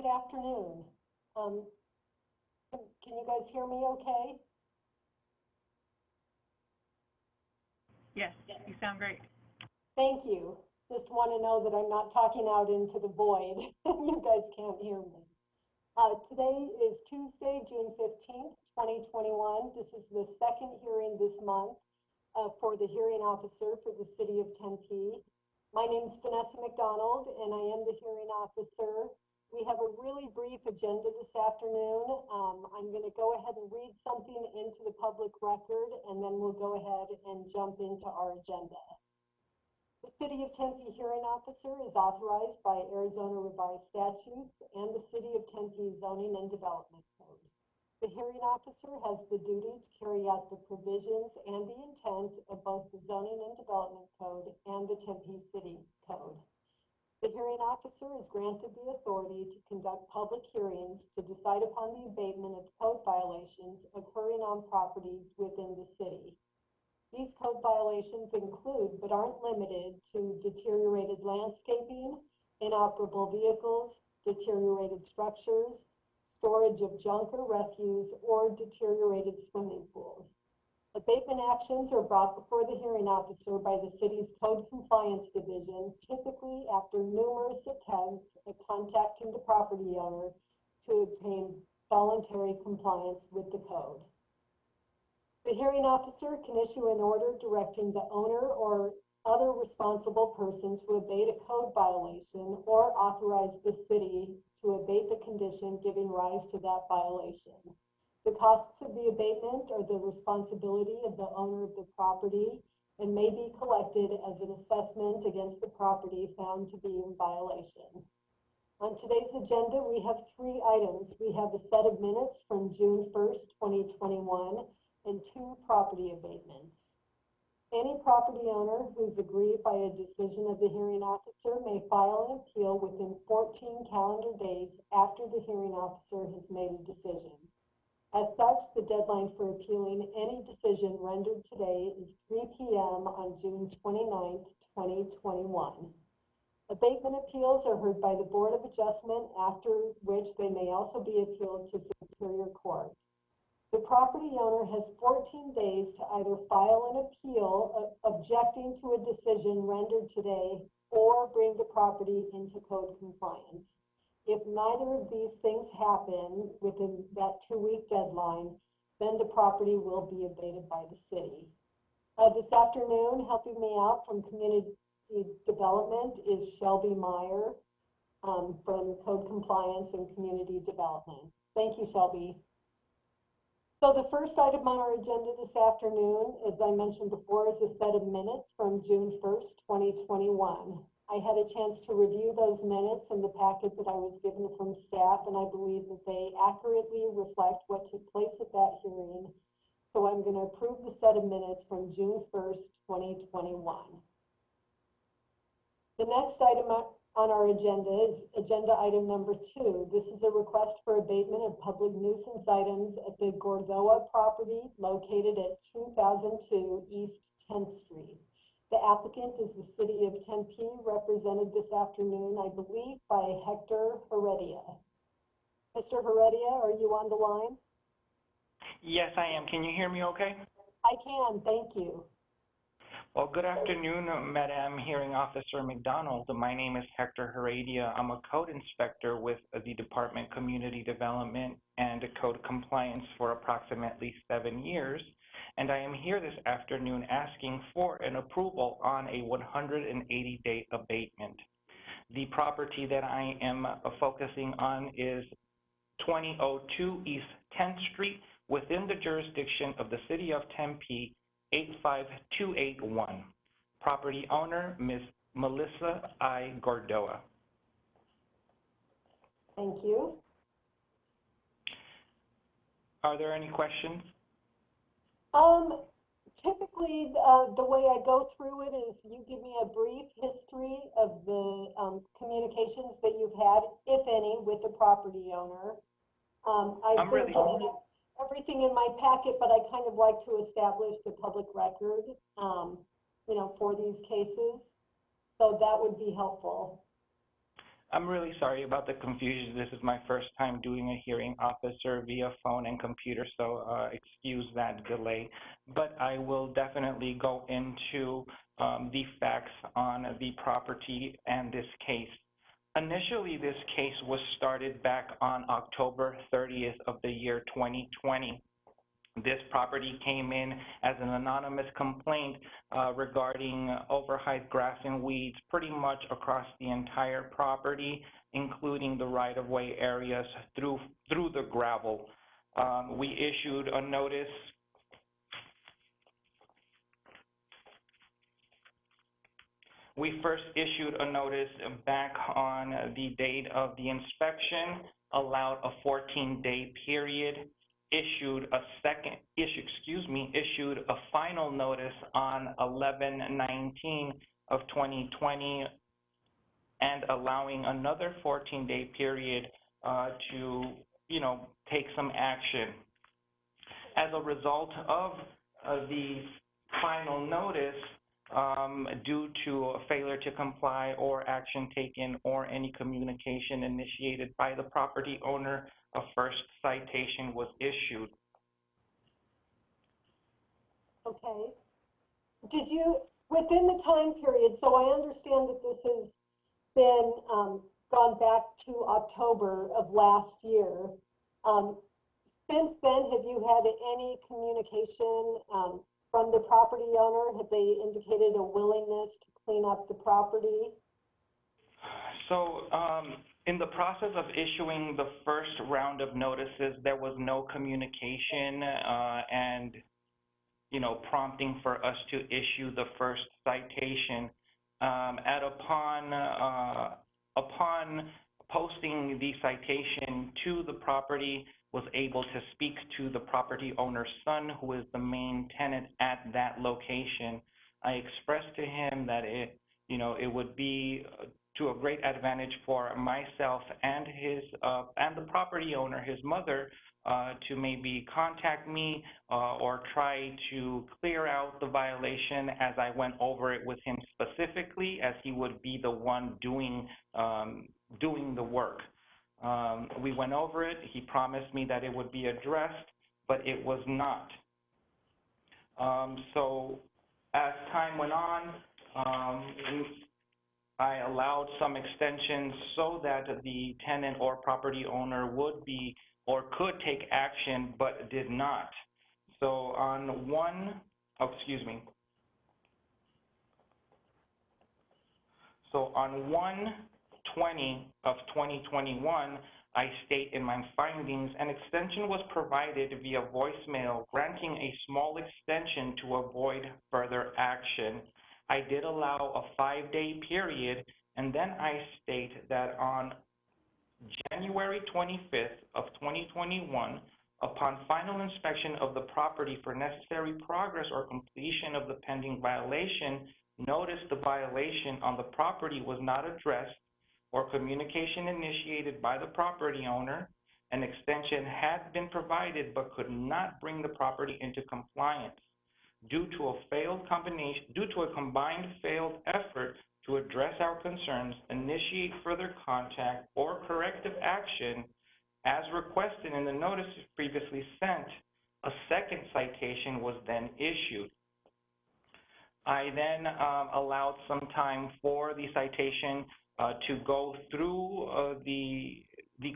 afternoon. Um, can you guys hear me okay? Yes, you sound great. Thank you. Just want to know that I'm not talking out into the void. You guys can't hear me. Today is Tuesday, June 15th, 2021. This is the second hearing this month for the hearing officer for the city of Tempe. My name is Vanessa McDonald, and I am the hearing officer. We have a really brief agenda this afternoon. I'm going to go ahead and read something into the public record, and then we'll go ahead and jump into our agenda. The City of Tempe Hearing Officer is authorized by Arizona Revised Statutes and the City of Tempe Zoning and Development Code. The hearing officer has the duty to carry out the provisions and the intent of both the Zoning and Development Code and the Tempe City Code. The hearing officer is granted the authority to conduct public hearings to decide upon the abatement of code violations occurring on properties within the city. These code violations include, but aren't limited to, deteriorated landscaping, inoperable vehicles, deteriorated structures, storage of junk or refuse, or deteriorated swimming pools. Abatement actions are brought before the hearing officer by the city's Code Compliance Division, typically after numerous attempts at contacting the property owner to obtain voluntary compliance with the code. The hearing officer can issue an order directing the owner or other responsible person to abate a code violation or authorize the city to abate the condition giving rise to that violation. The costs of the abatement are the responsibility of the owner of the property and may be collected as an assessment against the property found to be in violation. On today's agenda, we have 3 items. We have a set of minutes from June 1st, 2021, and 2 property abatements. Any property owner who's aggrieved by a decision of the hearing officer may file an appeal within 14 calendar days after the hearing officer has made a decision. As such, the deadline for appealing any decision rendered today is 3 p.m. on June 29th, 2021. Abatement appeals are heard by the Board of Adjustment, after which they may also be appealed to Superior Court. The property owner has 14 days to either file an appeal objecting to a decision rendered today or bring the property into code compliance. If neither of these things happen within that 2-week deadline, then the property will be abated by the city. This afternoon, helping me out from Community Development is Shelby Meyer from Code Compliance and Community Development. Thank you, Shelby. So the first item on our agenda this afternoon, as I mentioned before, is a set of minutes from June 1st, 2021. I had a chance to review those minutes in the packet that I was given from staff, and I believe that they accurately reflect what took place at that hearing. So I'm going to approve the set of minutes from June 1st, 2021. The next item on our agenda is agenda item number 2. This is a request for abatement of public nuisance items at the Gordoa property located at 2002 East 10th Street. The applicant is the City of Tempe, represented this afternoon, I believe, by Hector Heredia. Mr. Heredia, are you on the line? Yes, I am. Can you hear me okay? I can, thank you. Well, good afternoon, Madam Hearing Officer McDonald. My name is Hector Heredia. I'm a code inspector with the Department of Community Development and Code Compliance for approximately 7 years. And I am here this afternoon asking for an approval on a 180-day abatement. The property that I am focusing on is 2002 East 10th Street within the jurisdiction of the City of Tempe, 85281. Property owner, Ms. Melissa I. Gordoa. Thank you. Are there any questions? Typically, the way I go through it is you give me a brief history of the communications that you've had, if any, with the property owner. I've been given everything in my packet, but I kind of like to establish the public record, you know, for these cases. So that would be helpful. I'm really sorry about the confusion. This is my first time doing a hearing officer via phone and computer, so excuse that delay. But I will definitely go into the facts on the property and this case. Initially, this case was started back on October 30th of the year 2020. This property came in as an anonymous complaint regarding overhyped grass and weeds pretty much across the entire property, including the right-of-way areas through the gravel. We issued a notice. We first issued a notice back on the date of the inspection, allowed a 14-day period, issued a final notice on 11/19 of 2020, and allowing another 14-day period to, take some action. As a result of the final notice, due to a failure to comply or action taken or any communication initiated by the property owner, a first citation was issued. Okay. Did you, within the time period, so I understand that this has been gone back to October of last year. Since then, have you had any communication from the property owner? Have they indicated a willingness to clean up the property? So in the process of issuing the first round of notices, there was no communication and, prompting for us to issue the first citation. Upon posting the citation to the property, was able to speak to the property owner's son, who is the main tenant at that location. I expressed to him that it would be to a great advantage for myself and and the property owner, his mother, to maybe contact me or try to clear out the violation as I went over it with him specifically, as he would be the one doing the work. We went over it. He promised me that it would be addressed, but it was not. So as time went on, I allowed some extensions so that the tenant or property owner would be or could take action, but did not. So on 1/20 of 2021, I state in my findings, an extension was provided via voicemail, granting a small extension to avoid further action. I did allow a 5-day period, and then I state that on January 25th of 2021, upon final inspection of the property for necessary progress or completion of the pending violation, noticed the violation on the property was not addressed or communication initiated by the property owner. An extension had been provided but could not bring the property into compliance. Due to a combined failed effort to address our concerns, initiate further contact or corrective action, as requested in the notice previously sent, a second citation was then issued. I then allowed some time for the citation to go through the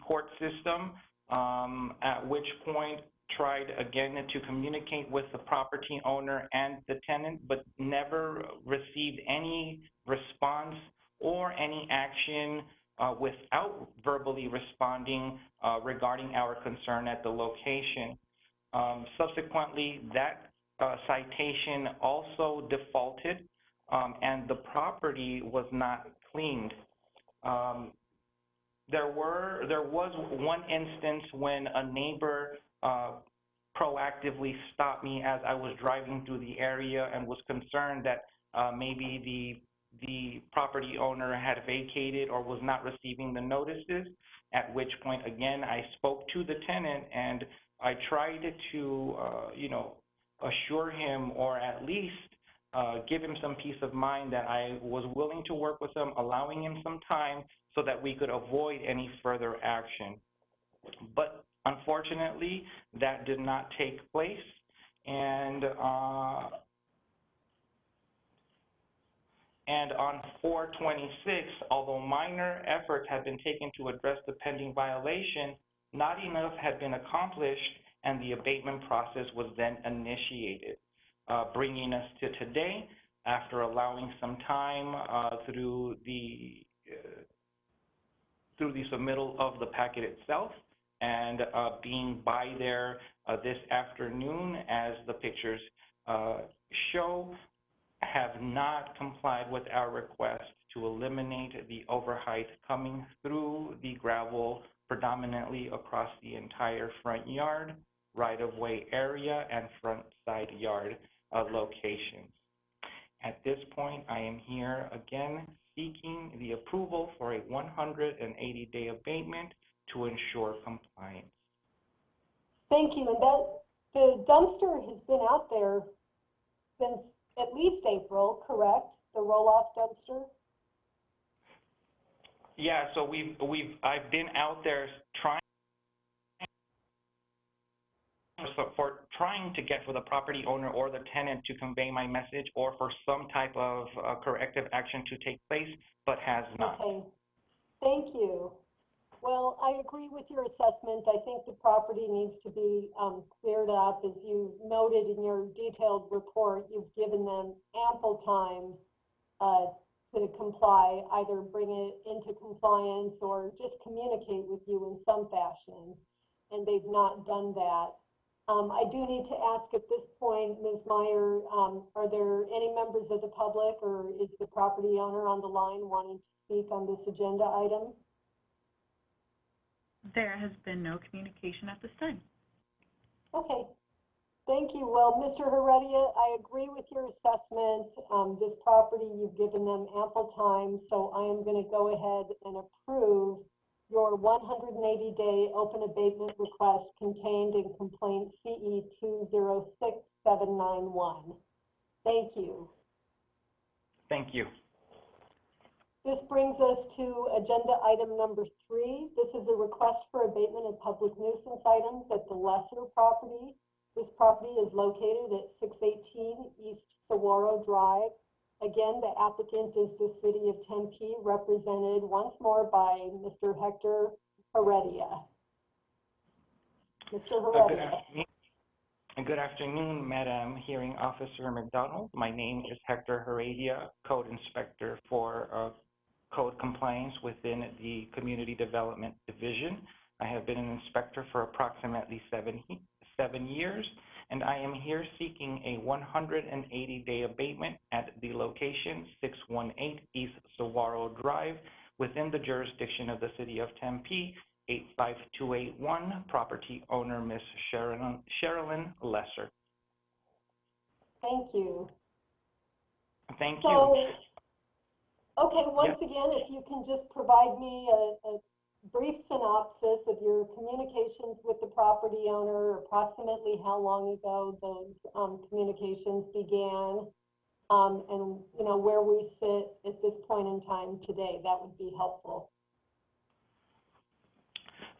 court system, at which point tried again to communicate with the property owner and the tenant, but never received any response or any action without verbally responding regarding our concern at the location. Subsequently, that citation also defaulted, and the property was not cleaned. There was one instance when a neighbor proactively stopped me as I was driving through the area and was concerned that maybe the property owner had vacated or was not receiving the notices, at which point, again, I spoke to the tenant and I tried to, assure him or at least give him some peace of mind that I was willing to work with him, allowing him some time so that we could avoid any further action. But unfortunately, that did not take place, and on 4/26, although minor efforts had been taken to address the pending violation, not enough had been accomplished, and the abatement process was then initiated, bringing us to today, after allowing some time through the submittal of the packet itself, and being by there this afternoon, as the pictures show, have not complied with our request to eliminate the overheight coming through the gravel predominantly across the entire front yard, right-of-way area, and front side yard locations. At this point, I am here again seeking the approval for a 180-day abatement to ensure compliance. Thank you. And the dumpster has been out there since at least April, correct? The roll-off dumpster? Yeah, so I've been out there trying to get for the property owner or the tenant to convey my message, or for some type of corrective action to take place, but has not. Okay, thank you. Well, I agree with your assessment. I think the property needs to be cleared up. As you noted in your detailed report, you've given them ample time to comply, either bring it into compliance or just communicate with you in some fashion, and they've not done that. I do need to ask at this point, Ms. Meyer, are there any members of the public, or is the property owner on the line wanting to speak on this agenda item? There has been no communication at this time. Okay, thank you. Well, Mr. Heredia, I agree with your assessment. This property, you've given them ample time, so I am going to go ahead and approve your 180-day open abatement request contained in complaint CE 206791. Thank you. Thank you. This brings us to agenda item number 3. This is a request for abatement of public nuisance items at the Lesser property. This property is located at 618 East Saguaro Drive. Again, the applicant is the City of Tempe, represented once more by Mr. Hector Heredia. Mr. Heredia. Good afternoon, Madam Hearing Officer McDonald. My name is Hector Heredia, Code Inspector for Code Compliance within the Community Development Division. I have been an inspector for approximately 7 years, and I am here seeking a 180-day abatement at the location 618 East Saguaro Drive within the jurisdiction of the City of Tempe, 85281, property owner Ms. Sherilyn Lesser. Thank you. Thank you. Okay, once again, if you can just provide me a brief synopsis of your communications with the property owner, approximately how long ago those communications began, and where we sit at this point in time today, that would be helpful.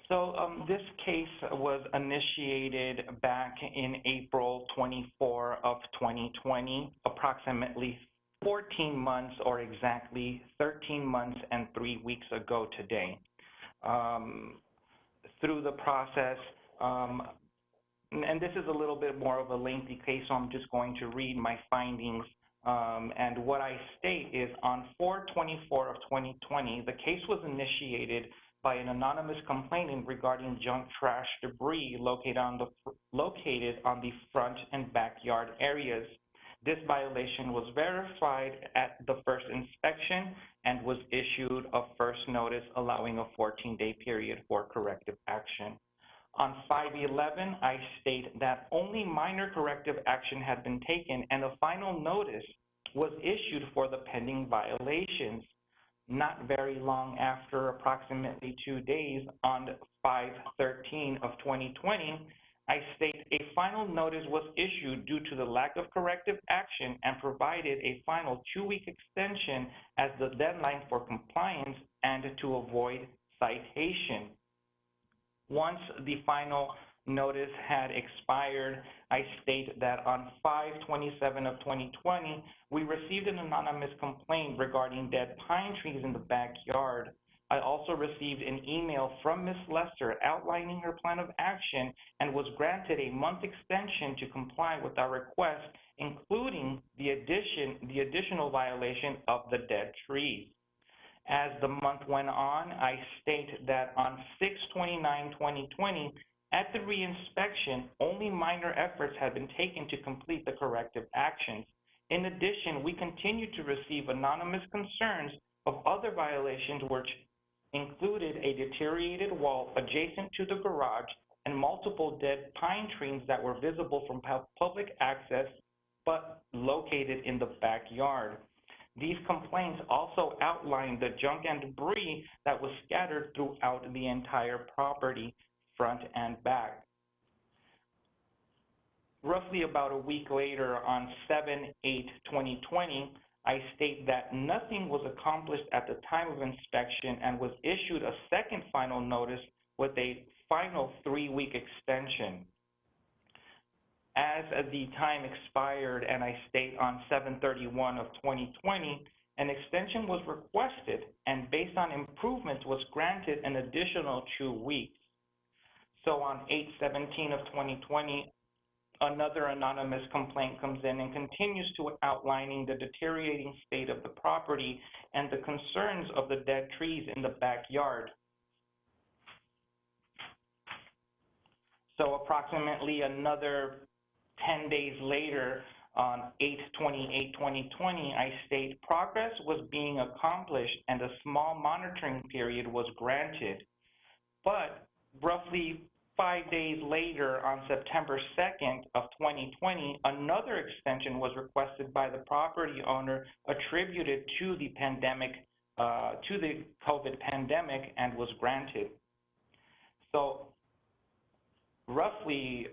So this case was initiated back in April 24 of 2020, approximately 14 months, or exactly 13 months and 3 weeks ago today. Through the process, and this is a little bit more of a lengthy case, so I'm just going to read my findings. And what I state is, on 4/24 of 2020, the case was initiated by an anonymous complainant regarding junk trash debris located on the front and backyard areas. This violation was verified at the first inspection and was issued a first notice allowing a 14-day period for corrective action. On 5/11, I state that only minor corrective action had been taken and a final notice was issued for the pending violations. Not very long after, approximately 2 days, on 5/13 of 2020, I state a final notice was issued due to the lack of corrective action and provided a final 2-week extension as the deadline for compliance and to avoid citation. Once the final notice had expired, I state that on 5/27 of 2020, we received an anonymous complaint regarding dead pine trees in the backyard. I also received an email from Ms. Lester outlining her plan of action and was granted a month extension to comply with our request, including the additional violation of the dead trees. As the month went on, I state that on 6/29/2020, at the reinspection, only minor efforts had been taken to complete the corrective actions. In addition, we continued to receive anonymous concerns of other violations which included a deteriorated wall adjacent to the garage and multiple dead pine trees that were visible from public access but located in the backyard. These complaints also outlined the junk and debris that was scattered throughout the entire property, front and back. Roughly about a week later, on 7/8/2020, I state that nothing was accomplished at the time of inspection and was issued a second final notice with a final 3-week extension. As the time expired, and I state on 7/31 of 2020, an extension was requested and based on improvements was granted an additional 2 weeks. So on 8/17 of 2020, another anonymous complaint comes in and continues to outlining the deteriorating state of the property and the concerns of the dead trees in the backyard. So approximately another 10 days later, on 8/28/2020, I state progress was being accomplished and a small monitoring period was granted. But roughly 5 days later, on September 2nd of 2020, another extension was requested by the property owner attributed to the pandemic, to the COVID pandemic, and was granted. So roughly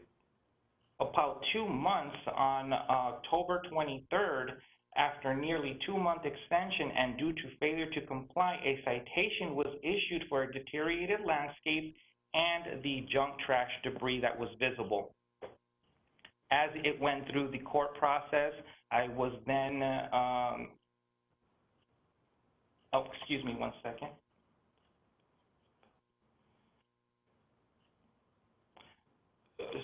about 2 months, on October 23rd, after nearly 2-month extension and due to failure to comply, a citation was issued for a deteriorated landscape and the junk trash debris that was visible. As it went through the court process, I was then, oh, excuse me 1 second.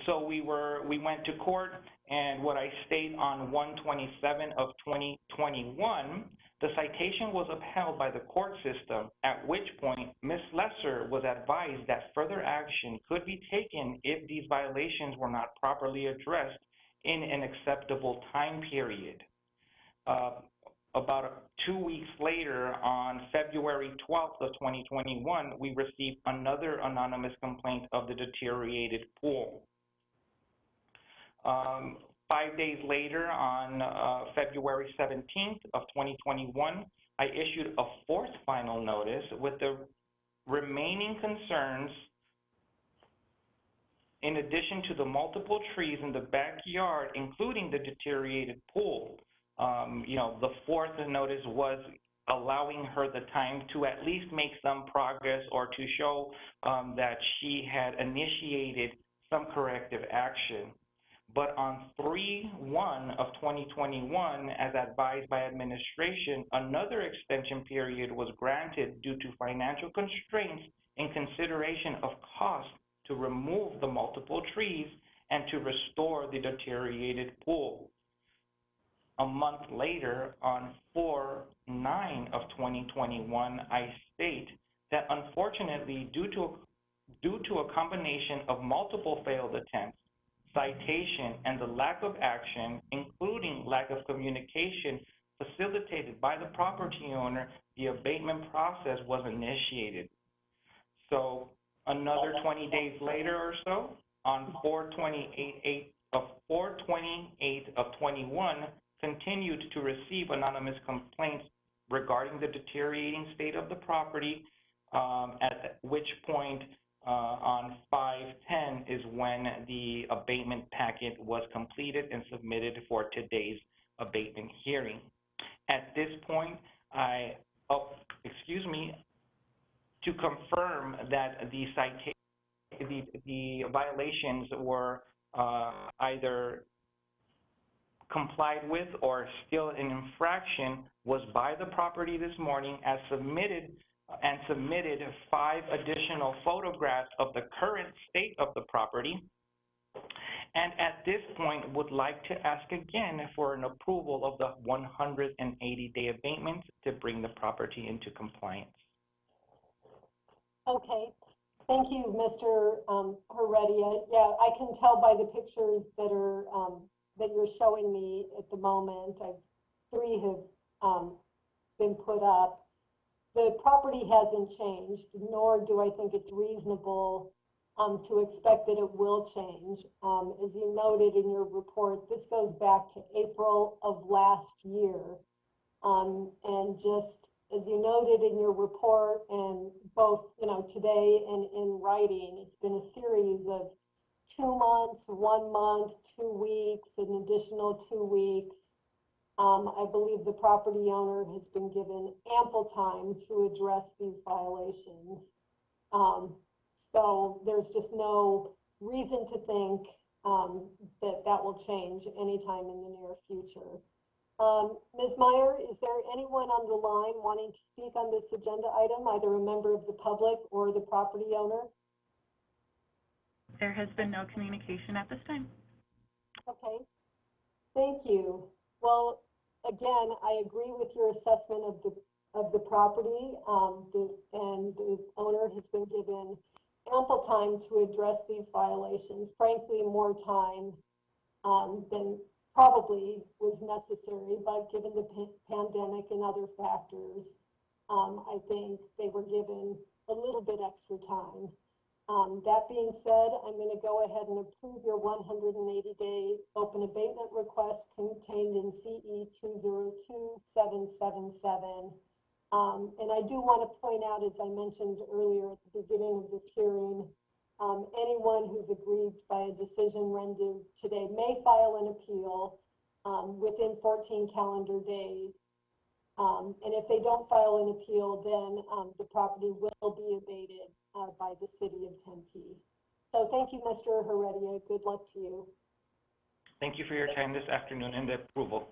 So we went to court, and what I state on 1/27 of 2021, the citation was upheld by the court system, at which point Ms. Lesser was advised that further action could be taken if these violations were not properly addressed in an acceptable time period. About 2 weeks later, on February 12th of 2021, we received another anonymous complaint of the deteriorated pool. 5 days later, on February 17th of 2021, I issued a fourth final notice with the remaining concerns, in addition to the multiple trees in the backyard, including the deteriorated pool. The fourth notice was allowing her the time to at least make some progress or to show that she had initiated some corrective action. But on 3/1 of 2021, as advised by administration, another extension period was granted due to financial constraints in consideration of cost to remove the multiple trees and to restore the deteriorated pool. A month later, on 4/9 of 2021, I state that unfortunately, due to a combination of multiple failed attempts, citation, and the lack of action, including lack of communication facilitated by the property owner, the abatement process was initiated. So another 20 days later or so, on 4/28 of 21, continued to receive anonymous complaints regarding the deteriorating state of the property, at which point on 5/10 is when the abatement packet was completed and submitted for today's abatement hearing. At this point, to confirm that the violations were either complied with or still in infraction was by the property this morning as submitted 5 additional photographs of the current state of the property. And at this point, would like to ask again for an approval of the 180-day abatement to bring the property into compliance. Okay, thank you, Mr. Heredia. Yeah, I can tell by the pictures that are that you're showing me at the moment. 3 have been put up. The property hasn't changed, nor do I think it's reasonable to expect that it will change. As you noted in your report, this goes back to April of last year. And just as you noted in your report, and both today and in writing, it's been a series of 2 months, 1 month, 2 weeks, an additional 2 weeks. I believe the property owner has been given ample time to address these violations. So there's just no reason to think that will change anytime in the near future. Ms. Meyer, is there anyone on the line wanting to speak on this agenda item, either a member of the public or the property owner? There has been no communication at this time. Okay, thank you. Well, again, I agree with your assessment of the property, and the owner has been given ample time to address these violations. Frankly, more time than probably was necessary, but given the pandemic and other factors, I think they were given a little bit extra time. That being said, I'm going to go ahead and approve your 180-day open abatement request contained in CE 202777. And I do want to point out, as I mentioned earlier at the beginning of this hearing, anyone who's aggrieved by a decision rendered today may file an appeal within 14 calendar days. And if they don't file an appeal, then the property will be abated by the city of Tempe. So thank you, Mr. Heredia. Good luck to you. Thank you for your time this afternoon and the approval.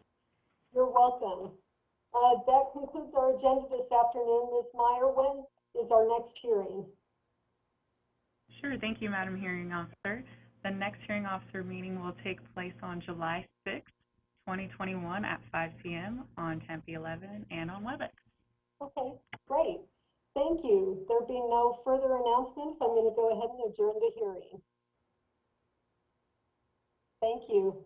You're welcome. That concludes our agenda this afternoon. Ms. Meyer, when is our next hearing? Sure, thank you, Madam Hearing Officer. The next hearing officer meeting will take place on July 6th, 2021 at 5 p.m. on Tempe 11 and on WebEx. Okay, great. Thank you. There being no further announcements, I'm going to go ahead and adjourn the hearing. Thank you.